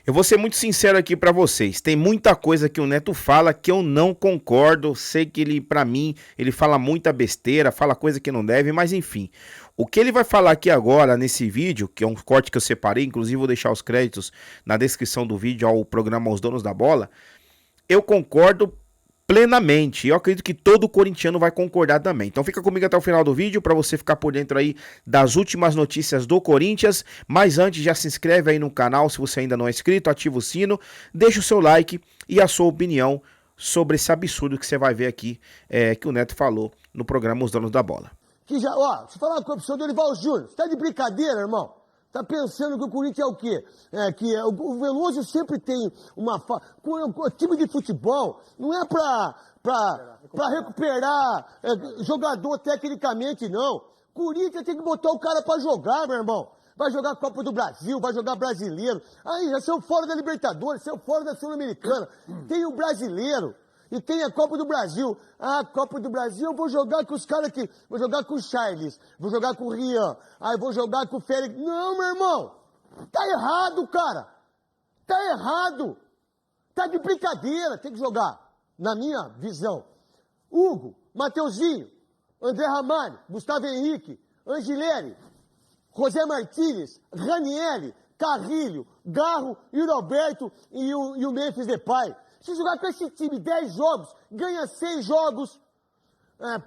Eu vou ser muito sincero aqui pra vocês. Tem muita coisa que o Neto fala que eu não concordo. Sei que ele, pra mim, ele fala muita besteira, fala coisa que não deve, mas enfim. O que ele vai falar aqui agora nesse vídeo, que é um corte que eu separei, inclusive vou deixar os créditos na descrição do vídeo ao programa Os Donos da Bola. Eu concordo plenamente. Eu acredito que todo corintiano vai concordar também. Então fica comigo até o final do vídeo para você ficar por dentro aí das últimas notícias do Corinthians. Mas antes, já se inscreve aí no canal se você ainda não é inscrito, ativa o sino, deixa o seu like e a sua opinião sobre esse absurdo que você vai ver aqui, que o Neto falou no programa Os Donos da Bola. Que já, ó, se falar com o professor Dorival Júnior, você tá de brincadeira, irmão? Tá pensando que o Corinthians é o quê? O Veloso sempre tem uma... O time de futebol não é pra recuperar jogador tecnicamente, não. Corinthians tem que botar o cara pra jogar, meu irmão. Vai jogar Copa do Brasil, vai jogar Brasileiro. Aí, já saiu fora da Libertadores, saiu fora da Sul-Americana. Tem o Brasileiro. E tem a Copa do Brasil. Ah, Copa do Brasil, eu vou jogar com os caras aqui. Vou jogar com o Charles, vou jogar com o Rian, aí vou jogar com o Félix. Não, meu irmão. Tá errado, cara. Tá errado. Tá de brincadeira. Tem que jogar, na minha visão. Hugo, Mateuzinho, André Ramalho, Gustavo Henrique, Angileri, José Martínez, Ranieri, Carrilho, Garro, Yuri Alberto e o Memphis Depay. Se jogar com esse time 10 jogos, ganha 6 jogos,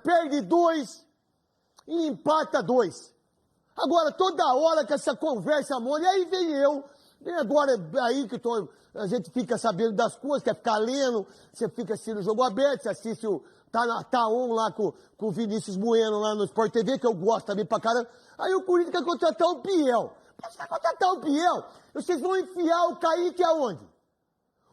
perde 2 e empata 2. Agora, toda hora com essa conversa mole, aí vem agora aí que a gente fica sabendo das coisas, quer ficar lendo, você fica assistindo o Jogo Aberto, você assiste tá on lá com o Vinícius Bueno lá no Sport TV, que eu gosto também pra caramba. Aí o Corinthians quer contratar o Biel. Mas vai contratar o Biel, vocês vão enfiar o Kaique aonde?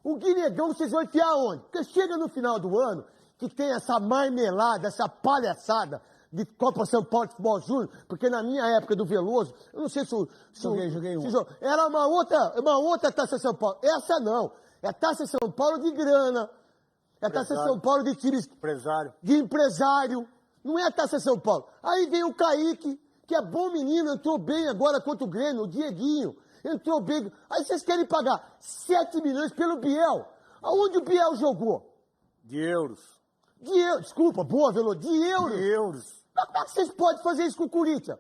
O Guinegão vocês vão enfiar aonde? Porque chega no final do ano, que tem essa marmelada, essa palhaçada de Copa São Paulo de Futebol Júnior, porque na minha época do Veloso, eu não sei se Joguei um. Era uma outra Taça São Paulo. Essa não. É Taça São Paulo de grana. É Taça São Paulo de times... De empresário. Não é Taça São Paulo. Aí vem o Kaique, que é bom menino, entrou bem agora contra o Grêmio, o Dieguinho. Entrou bem. Aí vocês querem pagar 7 milhões pelo Biel. Aonde o Biel jogou? De euros. Desculpa, boa, Veloso. De euros. De euros. Mas como é que vocês podem fazer isso com o Corinthians?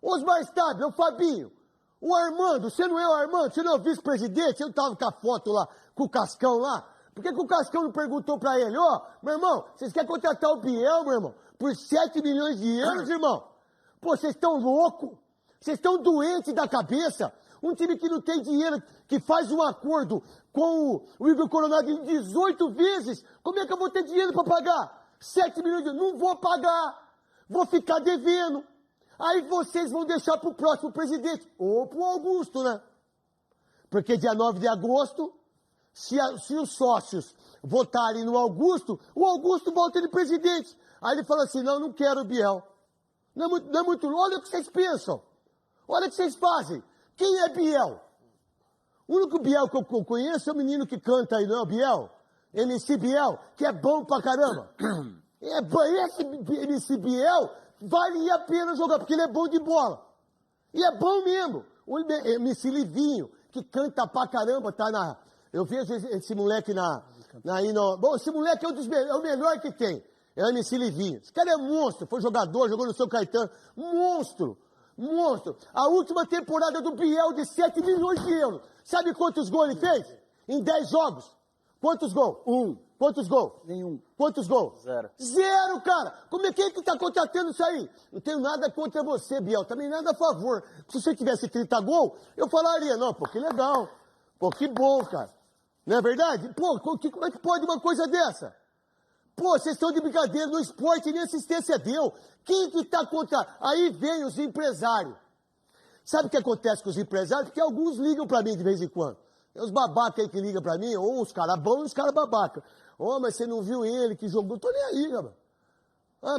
Osmar Stabile, o Fabinho, o Armando, você não é o Armando? Você não é o vice-presidente? Você não tava com a foto lá, com o Cascão lá? Por que o Cascão não perguntou pra ele? Ó, meu irmão, vocês querem contratar o Biel, meu irmão? Por 7 milhões de euros, irmão? Pô, vocês estão loucos? Vocês estão doentes da cabeça? Um time que não tem dinheiro, que faz um acordo com o Igor Coronado em 18 vezes, como é que eu vou ter dinheiro para pagar? 7 milhões de euros, não vou pagar, vou ficar devendo. Aí vocês vão deixar para o próximo presidente, ou para o Augusto, né? Porque dia 9 de agosto, se os sócios votarem no Augusto, o Augusto volta de presidente. Aí ele fala assim, não quero o Biel. Não é muito, olha o que vocês pensam, olha o que vocês fazem. Quem é Biel? O único Biel que eu conheço é o menino que canta aí, não é o Biel? MC Biel, que é bom pra caramba. Esse MC Biel vale a pena jogar, porque ele é bom de bola. E é bom mesmo. O MC Livinho, que canta pra caramba, tá na... Eu vejo esse moleque Bom, esse moleque é o melhor que tem. É o MC Livinho. Esse cara é monstro, foi jogador, jogou no São Caetano. Monstro. A última temporada do Biel de 7 milhões de euros. Sabe quantos gols ele fez? Em 10 jogos. Quantos gols? 1. Quantos gols? Nenhum. Quantos gols? 0. 0, cara! Como é que tá contratando isso aí? Não tenho nada contra você, Biel. Também nada a favor. Se você tivesse 30 gols, eu falaria, não, pô, que legal. Pô, que bom, cara. Não é verdade? Pô, como é que pode uma coisa dessa? Pô, vocês estão de brincadeira, no esporte nem assistência deu. Quem que tá contra... Aí vem os empresários. Sabe o que acontece com os empresários? Porque alguns ligam pra mim de vez em quando. Tem uns babacas aí que ligam pra mim, ou os caras bons e os caras babacas. Mas você não viu ele que jogou? Eu tô nem aí, rapaz.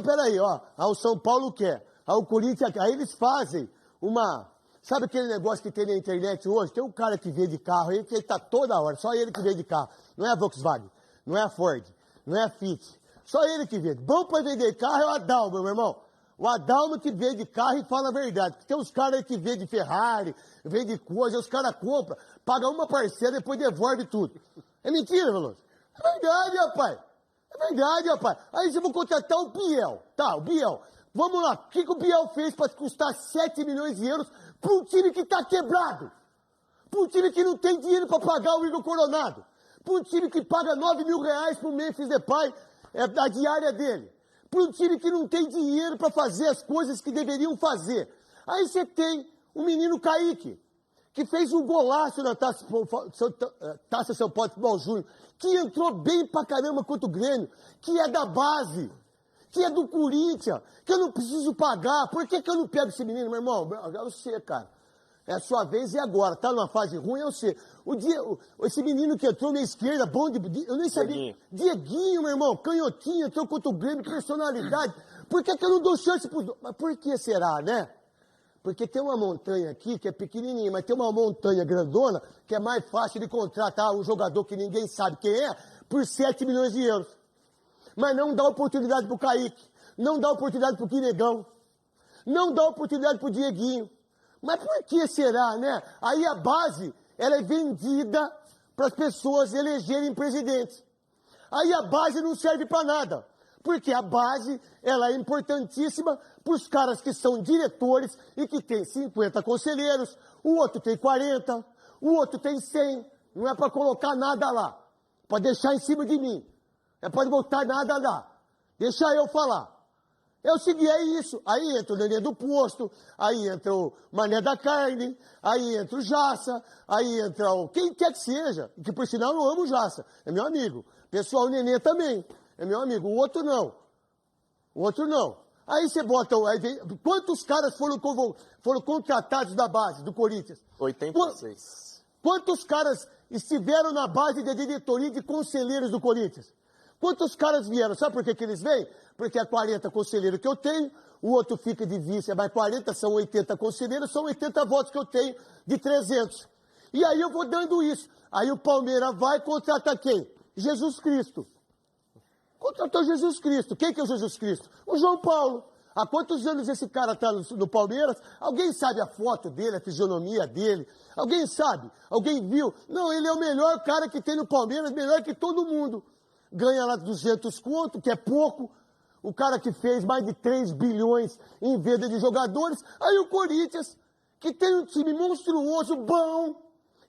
Peraí, ó. O São Paulo quer. O Corinthians quer. Aí eles fazem uma... Sabe aquele negócio que tem na internet hoje? Tem um cara que vende carro aí, que ele tá toda hora. Só ele que vende carro. Não é a Volkswagen, não é a Ford, não é a Fiat. Só ele que vende. Bom para vender carro é o Adalma, meu irmão. O Adalma que vende carro e fala a verdade. Porque tem uns caras aí que vendem Ferrari, vendem coisa, os caras compram, pagam uma parcela e depois devolve tudo. É mentira, Veloso? É verdade, rapaz. É verdade, rapaz. Aí você vai contratar o Biel. Tá, o Biel. Vamos lá. O que o Biel fez para custar 7 milhões de euros para um time que tá quebrado? Para um time que não tem dinheiro para pagar o Igor Coronado? Para um time que paga 9 mil reais pro Memphis Depay, a diária dele? Para um time que não tem dinheiro para fazer as coisas que deveriam fazer. Aí você tem o menino Kaique, que fez um golaço na Taça São Paulo Futebol Júnior, que entrou bem pra caramba contra o Grêmio, que é da base, que é do Corinthians, que eu não preciso pagar. Por que eu não pego esse menino, meu irmão? É você, cara. É a sua vez e agora. Tá numa fase ruim, é você. Esse menino que entrou na esquerda, bom de... Eu nem sabia. Dieguinho, meu irmão, canhotinho, entrou contra o Grêmio, personalidade. Por que eu não dou chance pros dois? Mas por que será, né? Porque tem uma montanha aqui que é pequenininha, mas tem uma montanha grandona que é mais fácil de contratar um jogador que ninguém sabe quem é por 7 milhões de euros. Mas não dá oportunidade pro Kaique, não dá oportunidade pro Quinegão, não dá oportunidade pro Dieguinho. Mas por que será, né? Aí a base, ela é vendida para as pessoas elegerem presidentes. Aí a base não serve para nada. Porque a base, ela é importantíssima para os caras que são diretores e que tem 50 conselheiros, o outro tem 40, o outro tem 100. Não é para colocar nada lá, para deixar em cima de mim. É para não botar nada lá. Deixa eu falar. É o seguinte, é isso. Aí entra o Nenê do Posto, aí entra o Mané da Carne, aí entra o Jaça, aí entra o... quem quer que seja, que por sinal eu amo o Jaça, é meu amigo. Pessoal, o Nenê também, é meu amigo. O outro não. O outro não. Aí você bota... Aí vem, quantos caras foram contratados da base do Corinthians? 86. Quantos caras estiveram na base da diretoria e de conselheiros do Corinthians? Quantos caras vieram? Sabe por que eles vêm? Porque é 40 conselheiros que eu tenho, o outro fica de vice, é mais 40, são 80 conselheiros, são 80 votos que eu tenho de 300. E aí eu vou dando isso. Aí o Palmeiras vai e contrata quem? Jesus Cristo. Contratou Jesus Cristo. Quem que é o Jesus Cristo? O João Paulo. Há quantos anos esse cara está no Palmeiras? Alguém sabe a foto dele, a fisionomia dele? Alguém sabe? Alguém viu? Não, ele é o melhor cara que tem no Palmeiras, melhor que todo mundo. Ganha lá 200 conto, que é pouco. O cara que fez mais de 3 bilhões em venda de jogadores. Aí o Corinthians, que tem um time monstruoso, bom.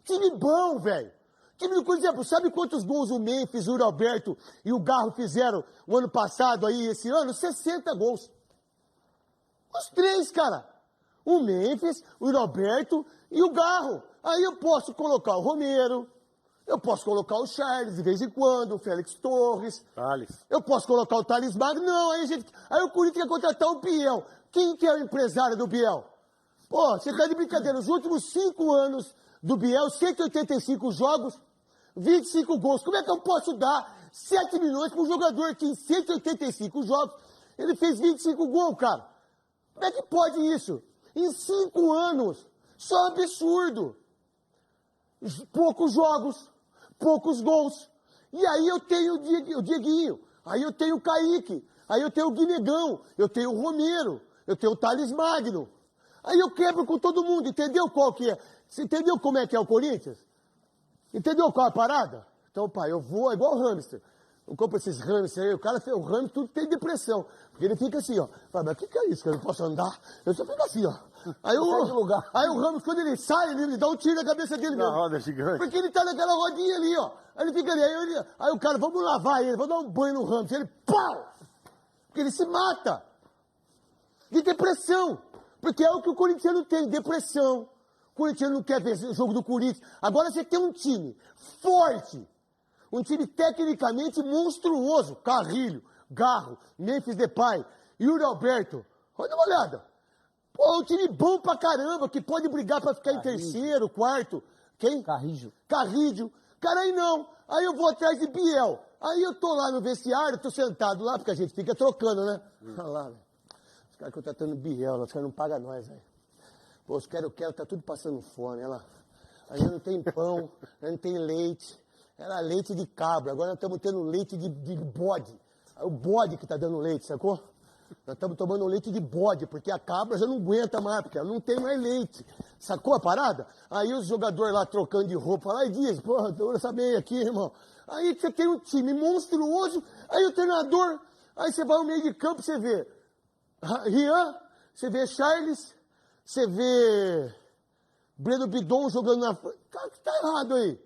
Time bom, velho. Time, por exemplo, sabe quantos gols o Memphis, o Alberto e o Garro fizeram o ano passado aí, esse ano? 60 gols. Os três, cara. O Memphis, o Alberto e o Garro. Aí eu posso colocar o Romero. Eu posso colocar o Charles de vez em quando, o Félix Torres. Thales. Eu posso colocar o Thales Magno. Não, aí o Corinthians quer contratar o Biel. Quem que é o empresário do Biel? Pô, você tá de brincadeira. Os últimos 5 anos do Biel, 185 jogos, 25 gols. Como é que eu posso dar 7 milhões para um jogador que em 185 jogos, ele fez 25 gols, cara? Como é que pode isso? Em 5 anos. Só absurdo. Poucos jogos, poucos gols. E aí eu tenho o Dieguinho, aí eu tenho o Kaique, aí eu tenho o Guinegão, eu tenho o Romero, eu tenho o Thales Magno. Aí eu quebro com todo mundo, entendeu qual que é? Você entendeu como é que é o Corinthians? Entendeu qual é a parada? Então, pai, eu vou, é igual o hamster. Eu compro esses hamsters aí, o hamster tudo tem depressão. Porque ele fica assim, ó. Fala, mas o que é isso, que eu não posso andar? Eu só fico assim, ó. Aí o Ramos, quando ele sai, ele dá um tiro na cabeça dele mesmo. Na roda gigante. Porque ele tá naquela rodinha ali, ó. Aí ele fica ali, aí o cara, vamos lavar ele, vamos dar um banho no Ramos. Ele, pau! Porque ele se mata. De depressão. Porque é o que o corintiano tem, depressão. O corintiano não quer ver o jogo do Corinthians. Agora você tem um time forte. Um time tecnicamente monstruoso. Carrilho, Garro, Memphis Depay, Yuri Alberto. Olha uma olhada. Pô, um time bom pra caramba, que pode brigar pra ficar em terceiro, quarto. Quem? Carrijo. Carrijo. Cara, aí não. Aí eu vou atrás de Biel. Aí eu tô lá no vestiário, tô sentado lá, porque a gente fica trocando, né? Olha lá, velho. Os caras contratando Biel, os caras não pagam nós, velho. Pô, os quero, tá tudo passando fome, olha lá. Aí não tem pão, não tem leite. Era leite de cabra, agora nós estamos tendo leite de bode. É o bode que tá dando leite, sacou? Nós estamos tomando leite de bode, porque a cabra já não aguenta mais, porque ela não tem mais leite. Sacou a parada? Aí os jogadores lá trocando de roupa, lá e diz, porra, tô sabendo aqui, irmão. Aí você tem um time monstruoso, aí o treinador, aí você vai ao meio de campo, você vê Rian, você vê Charles, você vê Breno Bidon jogando na frente. Cara, que tá errado aí?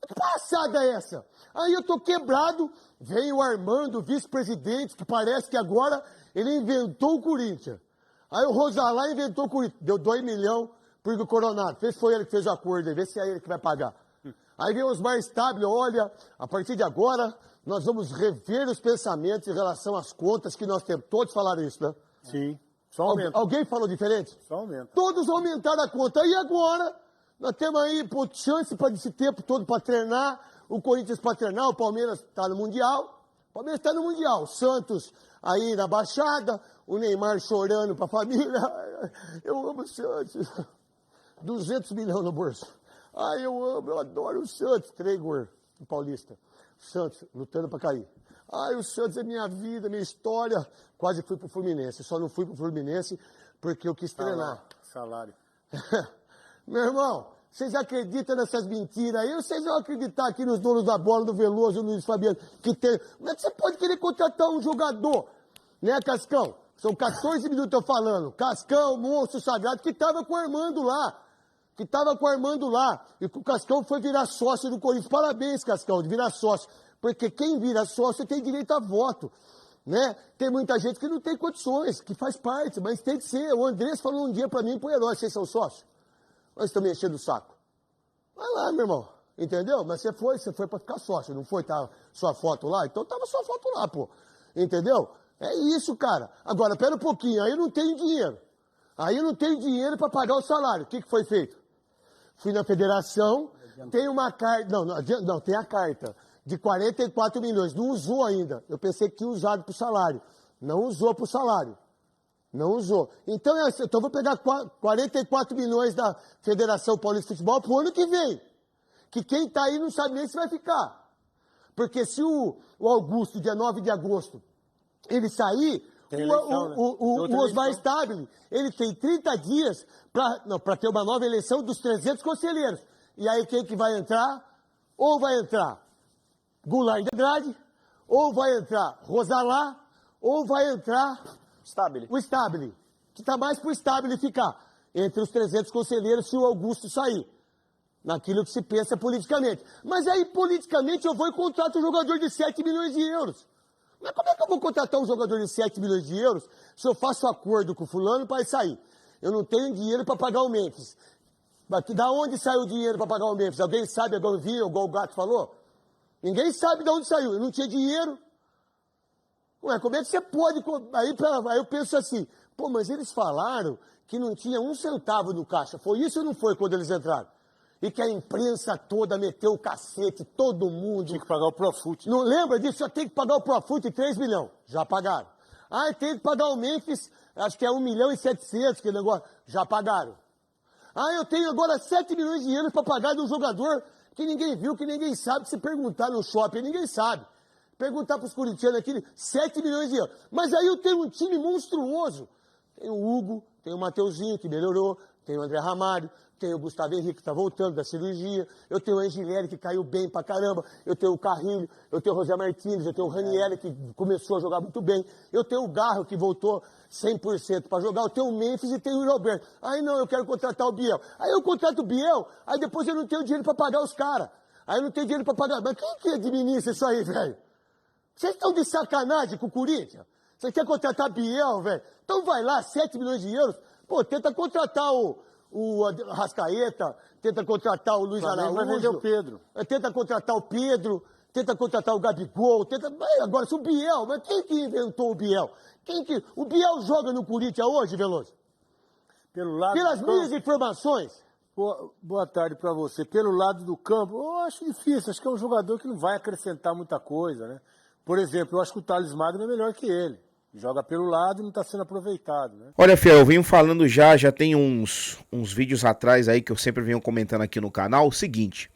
Que passada é essa? Aí eu tô quebrado, vem o Armando, vice-presidente, que parece que agora ele inventou o Corinthians. Aí o Rosalá inventou o Corinthians, deu 2 milhões pro Igor Coronado. Vê se foi ele que fez o acordo aí, vê se é ele que vai pagar. Aí vem o Osmar Stabile, olha, a partir de agora nós vamos rever os pensamentos em relação às contas que nós temos. Todos falaram isso, né? Sim, só aumenta. Alguém falou diferente? Só aumenta. Todos aumentaram a conta. E agora, nós temos aí pô, chance para esse tempo todo para treinar, o Corinthians para treinar, o Palmeiras está no Mundial. O Palmeiras está no Mundial. O Santos aí na Baixada, o Neymar chorando para a família. Eu amo o Santos. 200 milhões no bolso. Ai, eu adoro o Santos. Tregor, o Paulista. Santos, lutando para cair. Ai, o Santos é minha vida, minha história. Quase fui pro Fluminense. Só não fui pro Fluminense porque eu quis treinar. Salário. Meu irmão, vocês acreditam nessas mentiras aí? Ou vocês vão acreditar aqui nos donos da bola, do Veloso, do Luiz Fabiano, que tem... Como é que você pode querer contratar um jogador, né, Cascão? São 14 minutos eu falando. Cascão, monstro sagrado, que tava com o Armando lá. E o Cascão foi virar sócio do Corinthians. Parabéns, Cascão, de virar sócio. Porque quem vira sócio tem direito a voto, né? Tem muita gente que não tem condições, que faz parte, mas tem que ser. O Andrés falou um dia pra mim, pro Herói, vocês são sócios? Nós estamos enchendo o saco. Vai lá, meu irmão. Entendeu? Mas você foi pra ficar sócio, não foi tá sua foto lá? Então tava sua foto lá, pô. Entendeu? É isso, cara. Agora, pera um pouquinho, aí eu não tenho dinheiro. Aí eu não tenho dinheiro pra pagar o salário. O que foi feito? Fui na federação, tem uma carta, não, tem a carta de 44 milhões, não usou ainda. Eu pensei que tinha usado pro salário. Não usou pro salário. Não usou. Então eu vou pegar 44 milhões da Federação Paulista de Futebol pro ano que vem. Que quem tá aí não sabe nem se vai ficar. Porque se o Augusto, dia 9 de agosto, ele sair, o Osmar Stabile, ele tem 30 dias para ter uma nova eleição dos 300 conselheiros. E aí quem que vai entrar? Ou vai entrar Goulart de Andrade, ou vai entrar Rosalá, ou vai entrar o Stabile, que está mais para o Stabile ficar entre os 300 conselheiros se o Augusto sair. Naquilo que se pensa politicamente. Mas aí, politicamente, eu vou e contrato um jogador de 7 milhões de euros. Mas como é que eu vou contratar um jogador de 7 milhões de euros se eu faço acordo com o fulano para sair? Eu não tenho dinheiro para pagar o Memphis. Mas da onde saiu o dinheiro para pagar o Memphis? Alguém sabe, igual eu vi, igual o Gato falou? Ninguém sabe de onde saiu. Eu não tinha dinheiro. Ué, como é que você pode... Aí eu penso assim, pô, mas eles falaram que não tinha um centavo no caixa. Foi isso ou não foi quando eles entraram? E que a imprensa toda meteu o cacete, todo mundo. Tinha que pagar o Profut. Não lembra disso? Já tem que pagar o Profut 3 milhões. Já pagaram. Ah, tem que pagar o Memphis, acho que é 1 milhão e 700, que negócio. Já pagaram. Ah, eu tenho agora 7 milhões de euros para pagar de um jogador que ninguém viu, que ninguém sabe. Se perguntar no shopping, ninguém sabe. Perguntar para os corintianos aqui, 7 milhões de euros. Mas aí eu tenho um time monstruoso. Tem o Hugo, tem o Mateuzinho, que melhorou, tem o André Ramalho, tem o Gustavo Henrique, que está voltando da cirurgia, eu tenho o Angileri, que caiu bem pra caramba, eu tenho o Carrilho, eu tenho o José Martins, eu tenho o Ranieri, que começou a jogar muito bem, eu tenho o Garro, que voltou 100% para jogar, eu tenho o Memphis e tenho o Roberto. Aí não, eu quero contratar o Biel. Aí eu contrato o Biel, aí depois eu não tenho dinheiro para pagar os caras. Aí eu não tenho dinheiro para pagar. Mas quem que administra isso aí, velho? Vocês estão de sacanagem com o Corinthians? Você quer contratar Biel, velho? Então vai lá, 7 milhões de euros, pô, tenta contratar o Arrascaeta, tenta contratar o Luiz Araújo. Vai vender o Pedro. Tenta contratar o Pedro, tenta contratar o Gabigol, agora se o Biel, mas quem que inventou o Biel? O Biel joga no Corinthians hoje, Veloso? Pelas minhas informações. Boa tarde para você. Pelo lado do campo, eu acho difícil, acho que é um jogador que não vai acrescentar muita coisa, né? Por exemplo, eu acho que o Thales Magno é melhor que ele. Joga pelo lado e não está sendo aproveitado, né? Olha, Fiel, eu venho falando já tem uns vídeos atrás aí que eu sempre venho comentando aqui no canal, o seguinte: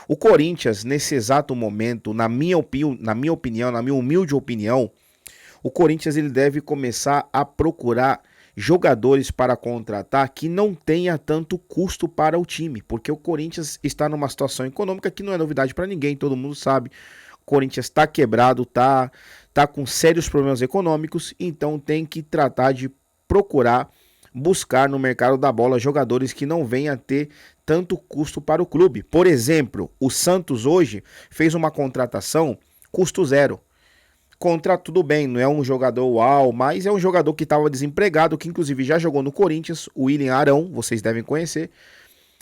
o Corinthians, nesse exato momento, na minha opinião, na minha humilde opinião, o Corinthians ele deve começar a procurar jogadores para contratar que não tenha tanto custo para o time, porque o Corinthians está numa situação econômica que não é novidade para ninguém, todo mundo sabe. O Corinthians está quebrado, tá com sérios problemas econômicos, então tem que tratar de procurar buscar no mercado da bola jogadores que não venham a ter tanto custo para o clube. Por exemplo, o Santos hoje fez uma contratação custo zero. Tudo bem, não é um jogador uau, mas é um jogador que estava desempregado, que inclusive já jogou no Corinthians, o William Arão, vocês devem conhecer.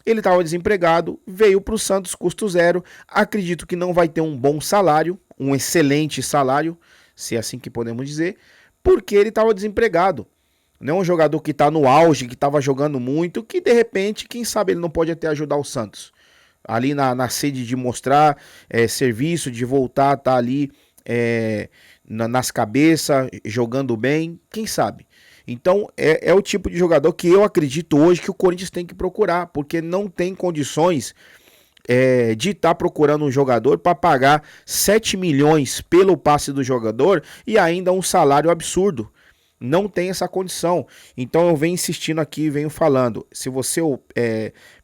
Ele estava desempregado, veio para o Santos, custo zero. Acredito que não vai ter um bom salário, um excelente salário, se é assim que podemos dizer, porque ele estava desempregado. Não é um jogador que está no auge, que estava jogando muito, que de repente, quem sabe ele não pode até ajudar o Santos. Ali na sede de mostrar serviço, de voltar a estar ali nas cabeças, jogando bem, quem sabe. Então é o tipo de jogador que eu acredito hoje que o Corinthians tem que procurar, porque não tem condições de estar procurando um jogador para pagar 7 milhões pelo passe do jogador e ainda um salário absurdo. Não tem essa condição. Então eu venho insistindo aqui, venho falando. Se você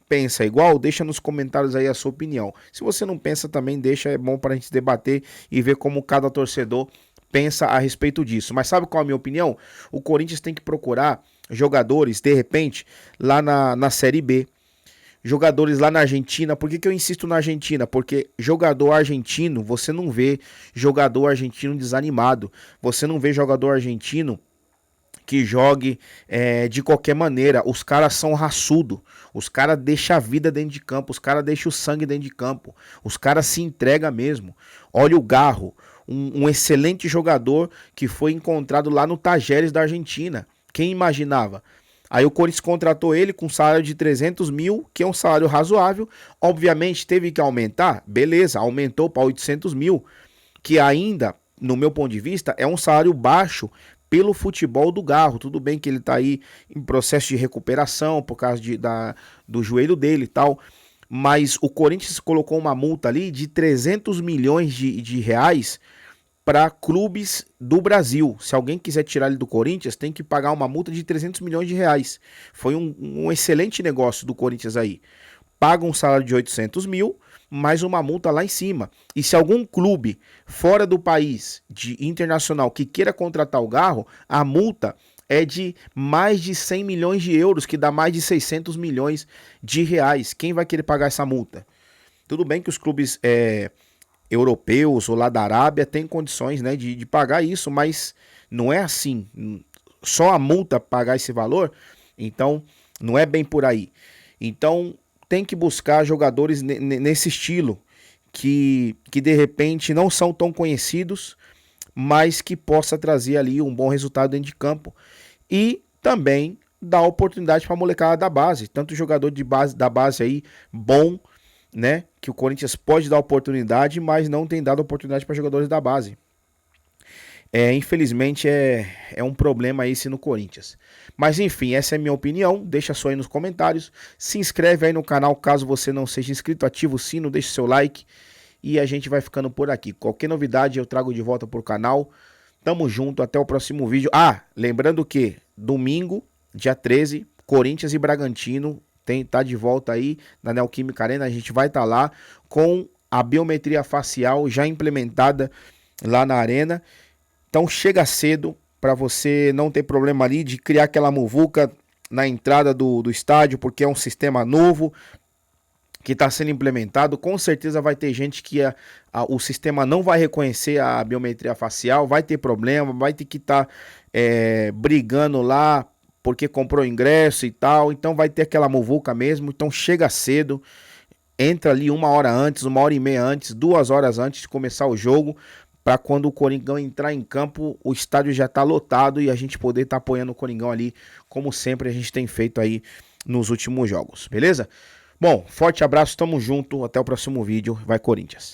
pensa igual, deixa nos comentários aí a sua opinião. Se você não pensa também, deixa, é bom para a gente debater e ver como cada torcedor pensa a respeito disso. Mas sabe qual é a minha opinião? O Corinthians tem que procurar jogadores, de repente, lá na Série B. Jogadores lá na Argentina. Por que eu insisto na Argentina? Porque jogador argentino, você não vê jogador argentino desanimado. Você não vê jogador argentino que jogue de qualquer maneira. Os caras são raçudos, os caras deixam a vida dentro de campo, os caras deixam o sangue dentro de campo, os caras se entregam mesmo. Olha o Garro, um excelente jogador que foi encontrado lá no Tajeres da Argentina. Quem imaginava? Aí o Corinthians contratou ele com um salário de 300 mil, que é um salário razoável. Obviamente teve que aumentar, beleza, aumentou para 800 mil, que ainda, no meu ponto de vista, é um salário baixo pelo futebol do Garro. Tudo bem que ele tá aí em processo de recuperação por causa do joelho dele e tal, mas o Corinthians colocou uma multa ali de 300 milhões de reais para clubes do Brasil. Se alguém quiser tirar ele do Corinthians, tem que pagar uma multa de 300 milhões de reais. Foi um excelente negócio do Corinthians aí. Paga um salário de 800 mil, mais uma multa lá em cima. E se algum clube fora do país, de internacional, que queira contratar o Garro, a multa é de mais de 100 milhões de euros, que dá mais de 600 milhões de reais. Quem vai querer pagar essa multa? Tudo bem que os clubes europeus ou lá da Arábia têm condições, né, de pagar isso, mas não é assim. Só a multa pagar esse valor, então não é bem por aí. Então tem que buscar jogadores nesse estilo, que de repente não são tão conhecidos, mas que possa trazer ali um bom resultado dentro de campo. E também dar oportunidade para a molecada da base, tanto jogador da base aí, bom, né, que o Corinthians pode dar oportunidade, mas não tem dado oportunidade para jogadores da base. Infelizmente é um problema esse no Corinthians. Mas enfim, essa é a minha opinião. Deixa só aí nos comentários. Se inscreve aí no canal caso você não seja inscrito. Ativa o sino, deixa seu like. E a gente vai ficando por aqui. Qualquer novidade eu trago de volta pro canal. Tamo junto, até o próximo vídeo. Lembrando que domingo, dia 13, Corinthians e Bragantino tá de volta aí na Neoquímica Arena. A gente vai estar lá com a biometria facial já implementada lá na arena. Então chega cedo para você não ter problema ali de criar aquela muvuca na entrada do estádio, porque é um sistema novo que está sendo implementado. Com certeza vai ter gente que o sistema não vai reconhecer a biometria facial, vai ter problema, vai ter que estar brigando lá porque comprou ingresso e tal. Então vai ter aquela muvuca mesmo. Então chega cedo, entra ali 1 hora antes, 1h30 antes, 2 horas antes de começar o jogo, para quando o Coringão entrar em campo, o estádio já tá lotado e a gente poder estar apoiando o Coringão ali, como sempre a gente tem feito aí nos últimos jogos, beleza? Bom, forte abraço, tamo junto, até o próximo vídeo, vai Corinthians!